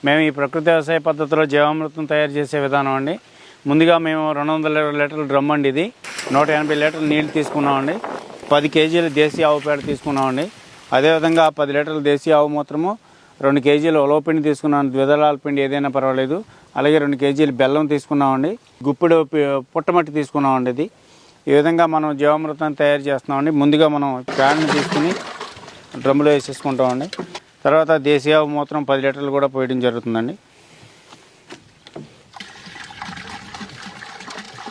మేము ఈ ప్రకృతి వ్యవసాయ పద్ధతిలో జీవామృతం తయారు చేసే విధానం అండి. ముందుగా మేము 220 లీటర్ల డ్రమ్ అండి, ఇది 180 లీటర్ల నీళ్ళు తీసుకున్నామండి. 10 కేజీలు దేశీ ఆవు పేడ తీసుకున్నామండి. అదేవిధంగా 10 లీటర్ల దేశీ ఆవు మూత్రము, 2 కేజీలు ఉలవ పిండి తీసుకున్నాం, ద్విదళాల పిండి ఏదైనా పర్వాలేదు. అలాగే 2 కేజీలు బెల్లం తీసుకున్నామండి. గుప్పిడు పుట్టమట్టి తీసుకున్నామండి. ఇది ఈ విధంగా మనం జీవామృతాన్ని తయారు చేస్తున్నామండి. ముందుగా మనం ప్యాడ్ని తీసుకుని డ్రమ్ములో వేసేసుకుంటామండి. తర్వాత దేశీ ఆవు మూత్రం 10 లీటర్లు కూడా పోయడం జరుగుతుందండి.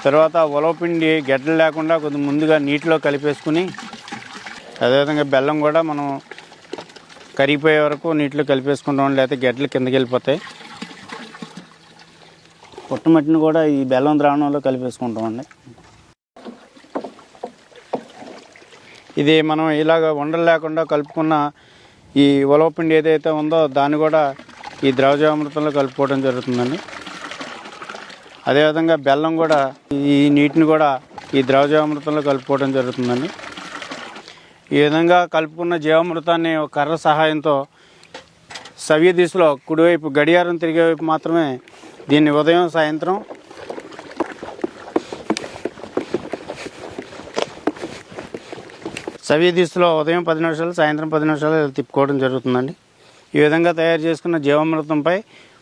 తర్వాత ఉలవ పిండి గడ్డలు లేకుండా కొద్దిగా ముందుగా నీటిలో కలిపేసుకుని, అదేవిధంగా బెల్లం కూడా మనం కరిగిపోయే వరకు నీటిలో కలిపేసుకుంటాం, లేకపోతే గడ్డలు కిందకి వెళ్ళిపోతాయి. పుట్టమట్టిని కూడా ఈ బెల్లం ద్రావణంలో కలిపేసుకుంటామండి. ఇది మనం ఇలాగ ఉండలు లేకుండా కలుపుకున్న ఈ ఉలవ పిండి ఏదైతే ఉందో దాన్ని కూడా ఈ ద్రవజీవామృతంలో కలుపుకోవడం జరుగుతుందండి. అదేవిధంగా బెల్లం కూడా ఈ నీటిని కూడా ఈ ద్రవజీవామృతంలో కలుపుకోవడం జరుగుతుందండి. ఈ విధంగా కలుపుకున్న జీవామృతాన్ని ఒక కర్ర సహాయంతో సవ్య దిశలో కుడివైపు గడియారం తిరిగే వైపు మాత్రమే దీన్ని ఉదయం సాయంత్రం సవ్య దిశలో ఉదయం 10 నిమిషాలు, సాయంత్రం 10 నిమిషాలు తిప్పుకోవడం జరుగుతుందండి. ఈ విధంగా తయారు చేసుకున్న జీవామృతంపై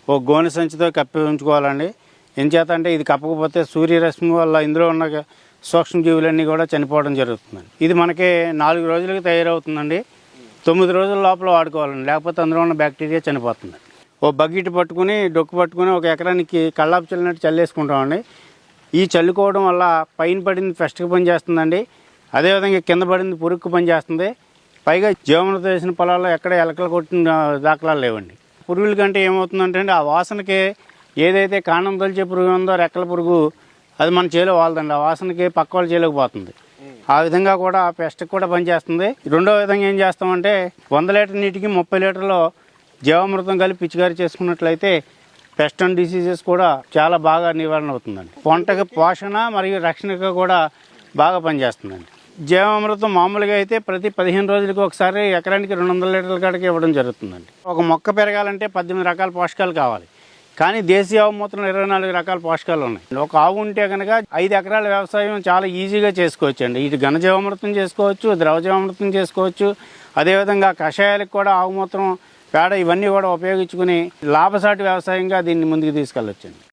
ఒక గోనె సంచితో కప్పి ఉంచుకోవాలండి. ఎంచేత అంటే ఇది కప్పకపోతే సూర్యరశ్మి వల్ల ఇందులో ఉన్న సూక్ష్మజీవులన్నీ కూడా చనిపోవడం జరుగుతుందండి. ఇది మనకి 4 రోజులకి తయారవుతుందండి. 9 రోజుల లోపల వాడుకోవాలండి, లేకపోతే అందులో ఉన్న బ్యాక్టీరియా చనిపోతుంది. ఓ బకెట్ పట్టుకుని డొక్కు పట్టుకుని 1 ఎకరానికి కల్లాపు చల్లినట్టు చల్లేసుకుంటామండి. ఈ చల్లుకోవడం వల్ల పైన పడింది ఫస్ట్కి పనిచేస్తుందండి. అదేవిధంగా కింద పడింది పురుగుకు పనిచేస్తుంది. పైగా జీవామృతం వేసిన పొలాల్లో ఎక్కడ ఎలకలు కొట్టిన దాఖలాలు లేవండి. పురుగుల కంటే ఏమవుతుందంటే అండి, ఆ వాసనకి ఏదైతే కాండం తొలిచే పురుగు ఉందో రెక్కల పురుగు, అది మన చేలో వాళ్దండి. ఆ వాసనకి పక్క వాళ్ళ చేలోకి పోతుంది. ఆ విధంగా కూడా పెస్ట్కి కూడా పనిచేస్తుంది. రెండో విధంగా ఏం చేస్తామంటే 100 లీటర్ నీటికి 30 లీటర్లో జీవామృతం కలిపి పిచికారీ చేసుకున్నట్లయితే పెస్ట్ అండ్ డిసీజెస్ కూడా చాలా బాగా నివారణ అవుతుందండి. పంటకి పోషణ మరియు రక్షణగా కూడా బాగా పనిచేస్తుందండి. జీవామృతం మామూలుగా అయితే ప్రతి 15 రోజులకి ఒకసారి ఎకరానికి 200 లీటర్ల కాడికి ఇవ్వడం జరుగుతుందండి. ఒక మొక్క పెరగాలంటే 18 రకాల పోషకాలు కావాలి, కానీ దేశీ ఆవు మూత్రం 24 రకాల పోషకాలు ఉన్నాయి. ఒక ఆవు ఉంటే కనుక 5 ఎకరాల వ్యవసాయం చాలా ఈజీగా చేసుకోవచ్చు అండి. ఇది ఘన జీవామృతం చేసుకోవచ్చు, ద్రవ జీవామృతం చేసుకోవచ్చు. అదేవిధంగా కషాయాలకు కూడా ఆవు మూత్రం, పేడ ఇవన్నీ కూడా ఉపయోగించుకుని లాభసాటి వ్యవసాయంగా దీన్ని ముందుకు తీసుకెళ్ళొచ్చండి.